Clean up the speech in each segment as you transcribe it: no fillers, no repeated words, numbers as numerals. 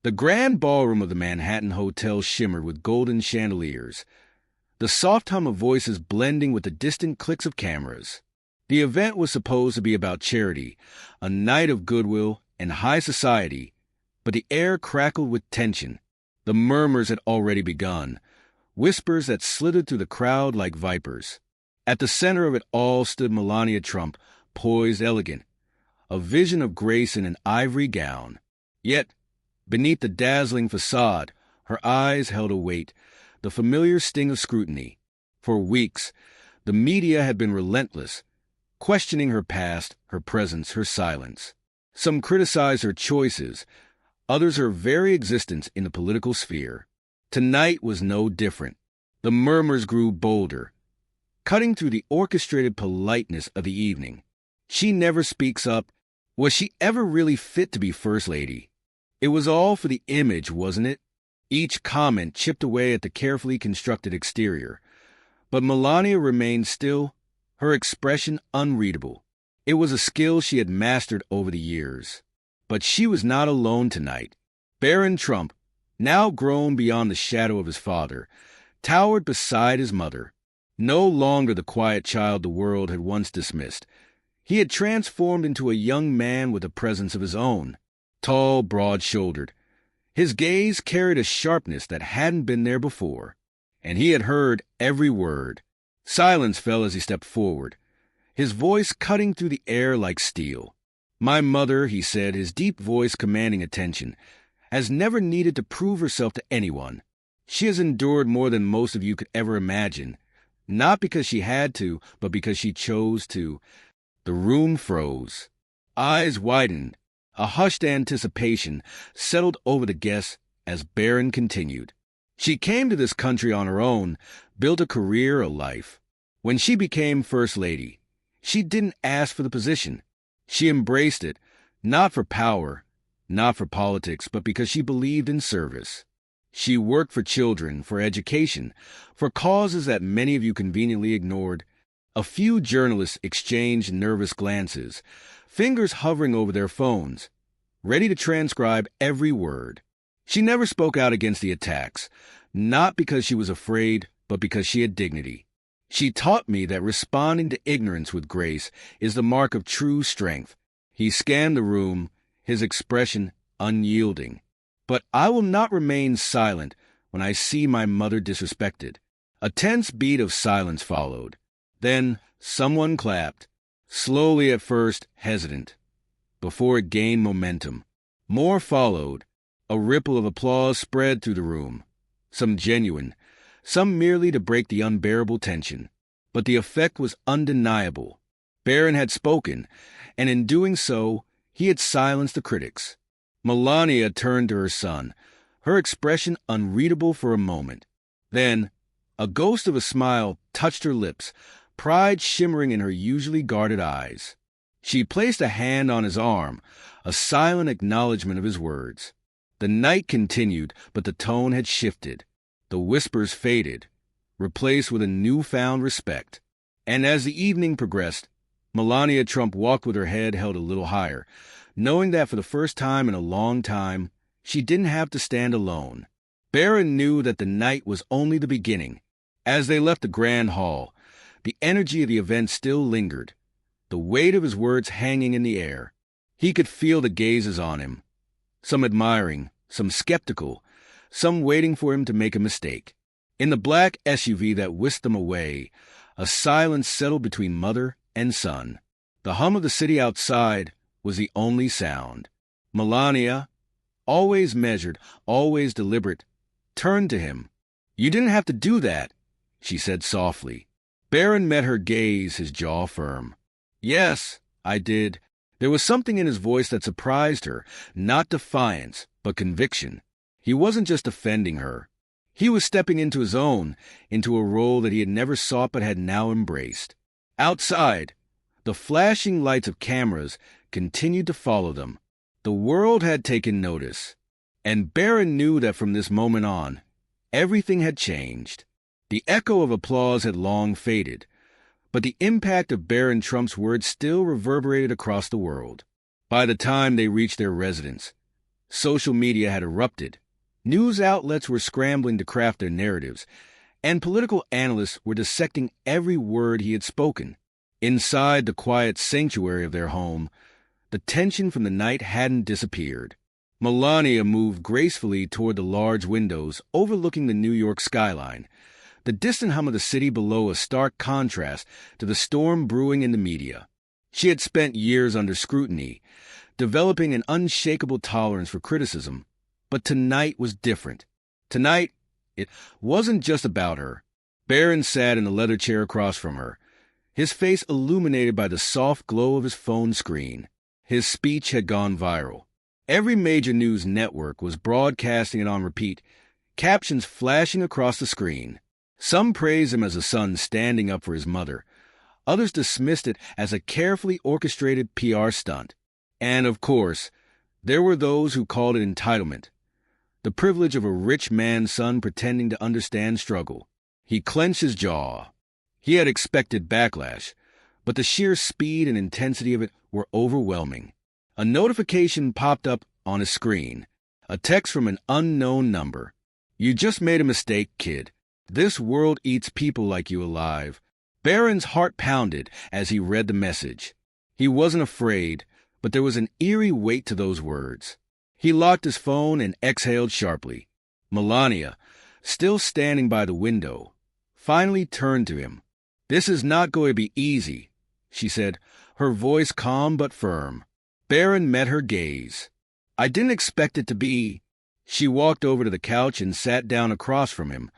The grand ballroom of the Manhattan Hotel shimmered with golden chandeliers, the soft hum of voices blending with the distant clicks of cameras. The event was supposed to be about charity, a night of goodwill and high society, but the air crackled with tension. The murmurs had already begun, whispers that slithered through the crowd like vipers. At the center of it all stood Melania Trump, poised elegant, a vision of grace in an ivory gown. Yet, beneath the dazzling facade, her eyes held a weight, the familiar sting of scrutiny. For weeks, the media had been relentless, questioning her past, her presence, her silence. Some criticized her choices, others her very existence in the political sphere. Tonight was no different. The murmurs grew bolder, cutting through the orchestrated politeness of the evening. She never speaks up. Was she ever really fit to be First Lady? It was all for the image, wasn't it? Each comment chipped away at the carefully constructed exterior. But Melania remained still, her expression unreadable. It was a skill she had mastered over the years. But she was not alone tonight. Barron Trump, now grown beyond the shadow of his father, towered beside his mother. No longer the quiet child the world had once dismissed. He had transformed into a young man with a presence of his own, tall, broad-shouldered. His gaze carried a sharpness that hadn't been there before, and he had heard every word. Silence fell as he stepped forward, his voice cutting through the air like steel. "My mother," he said, his deep voice commanding attention, "has never needed to prove herself to anyone. She has endured more than most of you could ever imagine, not because she had to, but because she chose to." The room froze. Eyes widened. A hushed anticipation settled over the guests as Barron continued. She came to this country on her own, built a career, a life. When she became First Lady, she didn't ask for the position. She embraced it, not for power, not for politics, but because she believed in service. She worked for children, for education, for causes that many of you conveniently ignored. A few journalists exchanged nervous glances, fingers hovering over their phones, ready to transcribe every word. She never spoke out against the attacks, not because she was afraid, but because she had dignity. She taught me that responding to ignorance with grace is the mark of true strength. He scanned the room, his expression unyielding. But I will not remain silent when I see my mother disrespected. A tense beat of silence followed. Then someone clapped, slowly at first, hesitant, before it gained momentum. More followed. A ripple of applause spread through the room, some genuine, some merely to break the unbearable tension. But the effect was undeniable. Barron had spoken, and in doing so, he had silenced the critics. Melania turned to her son, her expression unreadable for a moment. Then, a ghost of a smile touched her lips, pride shimmering in her usually guarded eyes. She placed a hand on his arm, a silent acknowledgement of his words. The night continued, but the tone had shifted. The whispers faded, replaced with a newfound respect. And as the evening progressed, Melania Trump walked with her head held a little higher, knowing that for the first time in a long time, she didn't have to stand alone. Barron knew that the night was only the beginning. As they left the grand hall, the energy of the event still lingered, the weight of his words hanging in the air. He could feel the gazes on him, some admiring, some skeptical, some waiting for him to make a mistake. In the black SUV that whisked them away, a silence settled between mother and son. The hum of the city outside was the only sound. Melania, always measured, always deliberate, turned to him. "You didn't have to do that," she said softly. Barron met her gaze, his jaw firm. "Yes, I did." There was something in his voice that surprised her, not defiance, but conviction. He wasn't just defending her. He was stepping into his own, into a role that he had never sought but had now embraced. Outside, the flashing lights of cameras continued to follow them. The world had taken notice, and Barron knew that from this moment on, everything had changed. The echo of applause had long faded, but the impact of Barron Trump's words still reverberated across the world. By the time they reached their residence, Social media had erupted. News outlets were scrambling to craft their narratives, and political analysts were dissecting every word he had spoken. Inside the quiet sanctuary of their home, the tension from the night hadn't disappeared. Melania moved gracefully toward the large windows overlooking the New York skyline, the distant hum of the city below a stark contrast to the storm brewing in the media. She had spent years under scrutiny, developing an unshakable tolerance for criticism, but tonight was different. Tonight, it wasn't just about her. Barron sat in the leather chair across from her, his face illuminated by the soft glow of his phone screen. His speech had gone viral. Every major news network was broadcasting it on repeat, captions flashing across the screen. Some praised him as a son standing up for his mother. Others dismissed it as a carefully orchestrated PR stunt. And, of course, there were those who called it entitlement, the privilege of a rich man's son pretending to understand struggle. He clenched his jaw. He had expected backlash, but the sheer speed and intensity of it were overwhelming. A notification popped up on his screen, a text from an unknown number. "You just made a mistake, kid. This world eats people like you alive." Barron's heart pounded as he read the message. He wasn't afraid, but there was an eerie weight to those words. He locked his phone and exhaled sharply. Melania, still standing by the window, finally turned to him. "This is not going to be easy," she said, her voice calm but firm. Barron met her gaze. "I didn't expect it to be." She walked over to the couch and sat down across from him,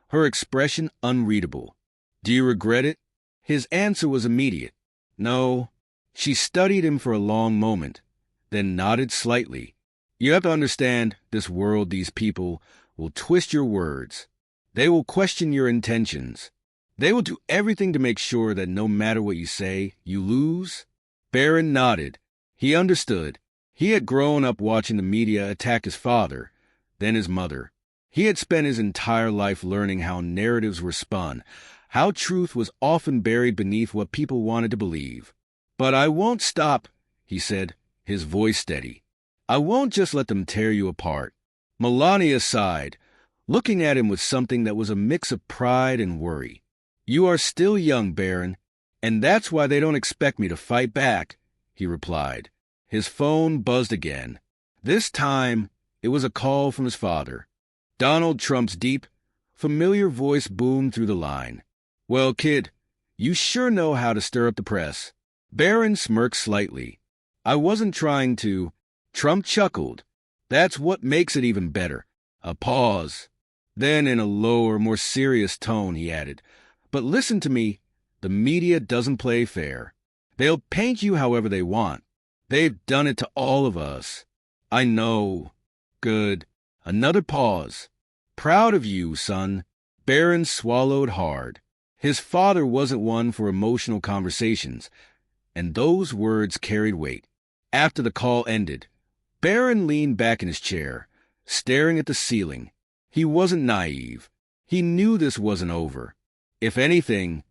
her expression unreadable. "Do you regret it?" His answer was immediate. "No." She studied him for a long moment, then nodded slightly. "You have to understand, this world, these people, will twist your words. They will question your intentions. They will do everything to make sure that no matter what you say, you lose." Barron nodded. He understood. He had grown up watching the media attack his father, then his mother. He had spent his entire life learning how narratives were spun, how truth was often buried beneath what people wanted to believe. "But I won't stop," he said, his voice steady. "I won't just let them tear you apart." Melania sighed, looking at him with something that was a mix of pride and worry. "You are still young, Barron, and that's why they don't expect me to fight back," he replied. His phone buzzed again. This time, it was a call from his father. Donald Trump's deep, familiar voice boomed through the line. "Well, kid, you sure know how to stir up the press." Barron smirked slightly. "I wasn't trying to." Trump chuckled. "That's what makes it even better." A pause. Then, in a lower, more serious tone, he added, "But listen to me, the media doesn't play fair. They'll paint you however they want. They've done it to all of us." "I know." "Good." Another pause. "Proud of you, son." Barron swallowed hard. His father wasn't one for emotional conversations, and those words carried weight. After the call ended, Barron leaned back in his chair, staring at the ceiling. He wasn't naive. He knew this wasn't over. If anything,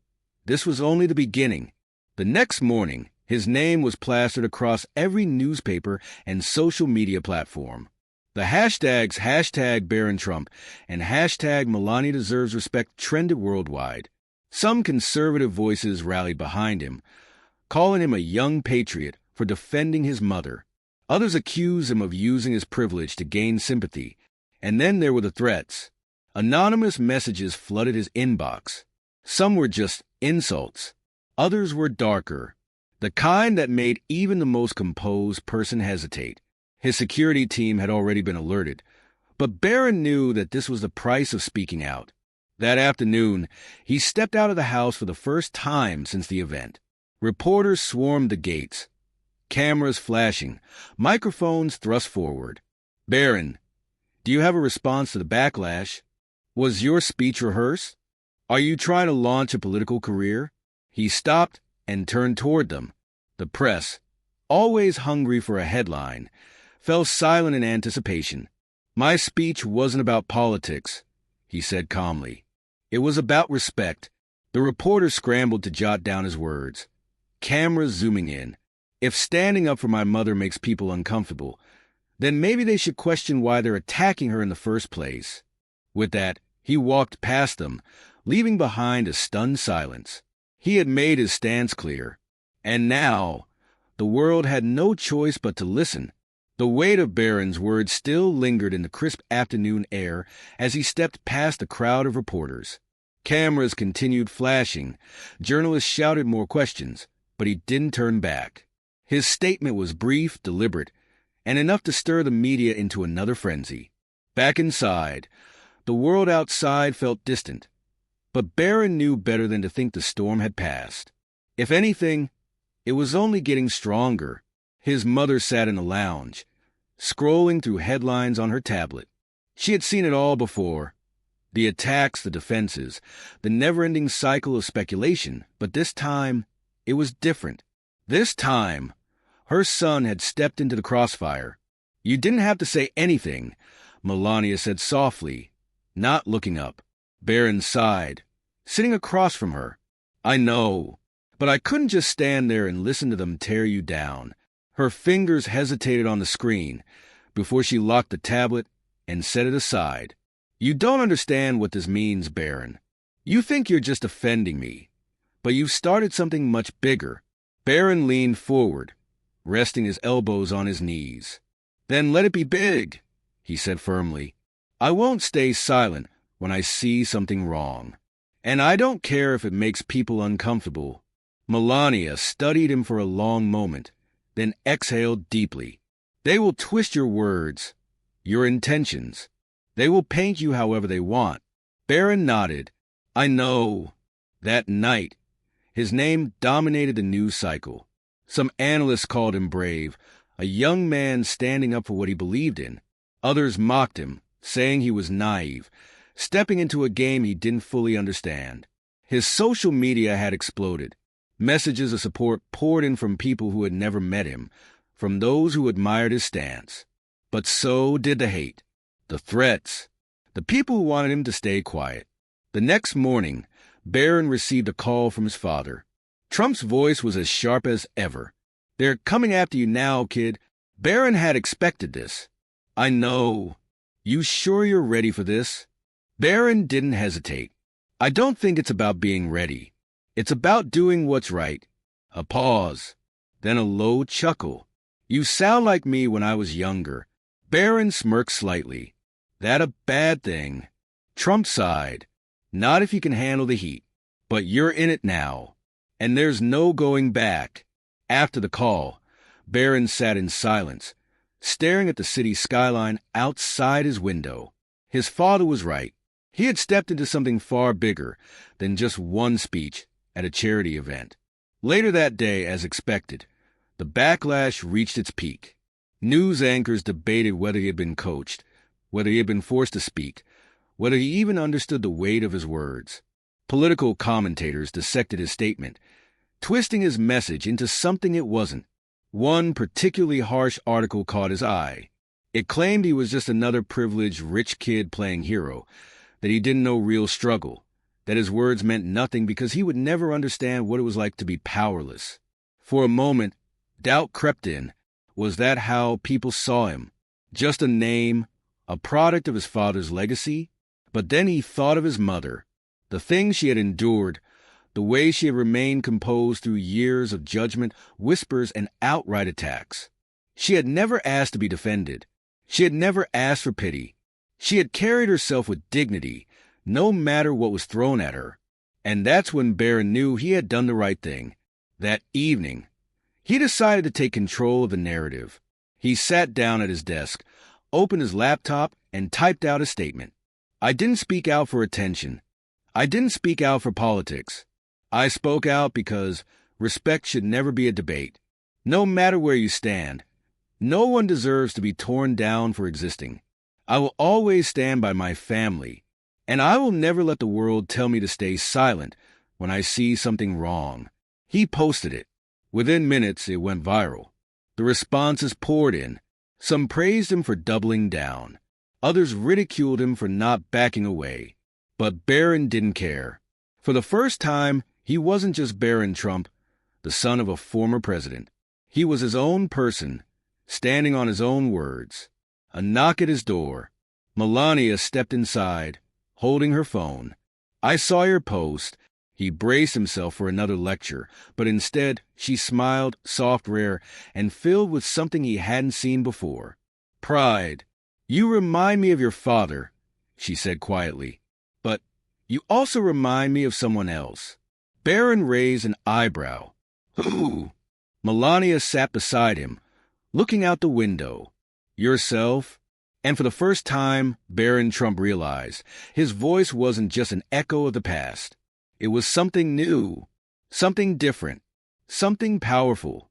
this was only the beginning. The next morning, his name was plastered across every newspaper and social media platform. The hashtags #BarronTrump and #Melania Deserves Respect trended worldwide. Some conservative voices rallied behind him, calling him a young patriot for defending his mother. Others accused him of using his privilege to gain sympathy. And then there were the threats. Anonymous messages flooded his inbox. Some were just insults. Others were darker, the kind that made even the most composed person hesitate. His security team had already been alerted, but Barron knew that this was the price of speaking out. That afternoon, he stepped out of the house for the first time since the event. Reporters swarmed the gates, cameras flashing, microphones thrust forward. "Barron, do you have a response to the backlash? Was your speech rehearsed? Are you trying to launch a political career?" He stopped and turned toward them. The press, always hungry for a headline, fell silent in anticipation. "My speech wasn't about politics," he said calmly. "It was about respect." The reporter scrambled to jot down his words. Cameras zooming in. "If standing up for my mother makes people uncomfortable, then maybe they should question why they're attacking her in the first place. With that, he walked past them, leaving behind a stunned silence. He had made his stance clear, and now the world had no choice but to listen. The weight of Barron's words still lingered in the crisp afternoon air as he stepped past the crowd of reporters. Cameras continued flashing. Journalists shouted more questions, but he didn't turn back. His statement was brief, deliberate, and enough to stir the media into another frenzy. Back inside, the world outside felt distant, but Barron knew better than to think the storm had passed. If anything, it was only getting stronger. His mother sat in the lounge, scrolling through headlines on her tablet. She had seen it all before. The attacks, the defenses, the never-ending cycle of speculation, but this time, it was different. This time, her son had stepped into the crossfire. "You didn't have to say anything," Melania said softly, not looking up. Barron sighed, sitting across from her. "I know, but I couldn't just stand there and listen to them tear you down." Her fingers hesitated on the screen before she locked the tablet and set it aside. "You don't understand what this means, Barron. You think you're just offending me, but you've started something much bigger." Barron leaned forward, resting his elbows on his knees. "Then let it be big," he said firmly. "I won't stay silent when I see something wrong. And I don't care if it makes people uncomfortable." Melania studied him for a long moment, then exhaled deeply. "They will twist your words, your intentions. They will paint you however they want." Barron nodded. "I know." That night, his name dominated the news cycle. Some analysts called him brave, a young man standing up for what he believed in. Others mocked him, saying he was naive, stepping into a game he didn't fully understand. His social media had exploded. Messages of support poured in from people who had never met him, from those who admired his stance. But so did the hate, the threats, the people who wanted him to stay quiet. The next morning, Barron received a call from his father. Trump's voice was as sharp as ever. "They're coming after you now, kid." Barron had expected this. "I know. You sure you're ready for this?" Barron didn't hesitate. "I don't think it's about being ready. It's about doing what's right." A pause, then a low chuckle. "You sound like me when I was younger." Barron smirked slightly. "That a bad thing?" Trump sighed. "Not if you can handle the heat. But you're in it now, and there's no going back." After the call, Barron sat in silence, staring at the city skyline outside his window. His father was right. He had stepped into something far bigger than just one speech at a charity event. Later that day, as expected, the backlash reached its peak. News anchors debated whether he had been coached, whether he had been forced to speak, whether he even understood the weight of his words. Political commentators dissected his statement, twisting his message into something it wasn't. One particularly harsh article caught his eye. It claimed he was just another privileged rich kid playing hero, that he didn't know real struggle, that his words meant nothing because he would never understand what it was like to be powerless. For a moment, doubt crept in. Was that how people saw him? Just a name, a product of his father's legacy? But then he thought of his mother, the things she had endured, the way she had remained composed through years of judgment, whispers, and outright attacks. She had never asked to be defended. She had never asked for pity. She had carried herself with dignity, no matter what was thrown at her. And that's when Barron knew he had done the right thing. That evening, he decided to take control of the narrative. He sat down at his desk, opened his laptop, and typed out a statement. "I didn't speak out for attention. I didn't speak out for politics. I spoke out because respect should never be a debate. No matter where you stand, no one deserves to be torn down for existing. I will always stand by my family, and I will never let the world tell me to stay silent when I see something wrong." He posted it. Within minutes, it went viral. The responses poured in. Some praised him for doubling down. Others ridiculed him for not backing away. But Barron didn't care. For the first time, he wasn't just Barron Trump, the son of a former president. He was his own person, standing on his own words. A knock at his door. Melania stepped inside, holding her phone. "I saw your post." He braced himself for another lecture, but instead she smiled, soft, rare, and filled with something he hadn't seen before. Pride. "You remind me of your father," she said quietly. "But you also remind me of someone else." Barron raised an eyebrow. "Who?" Melania sat beside him, looking out the window. "Yourself." And for the first time, Barron Trump realized his voice wasn't just an echo of the past. It was something new, something different, something powerful.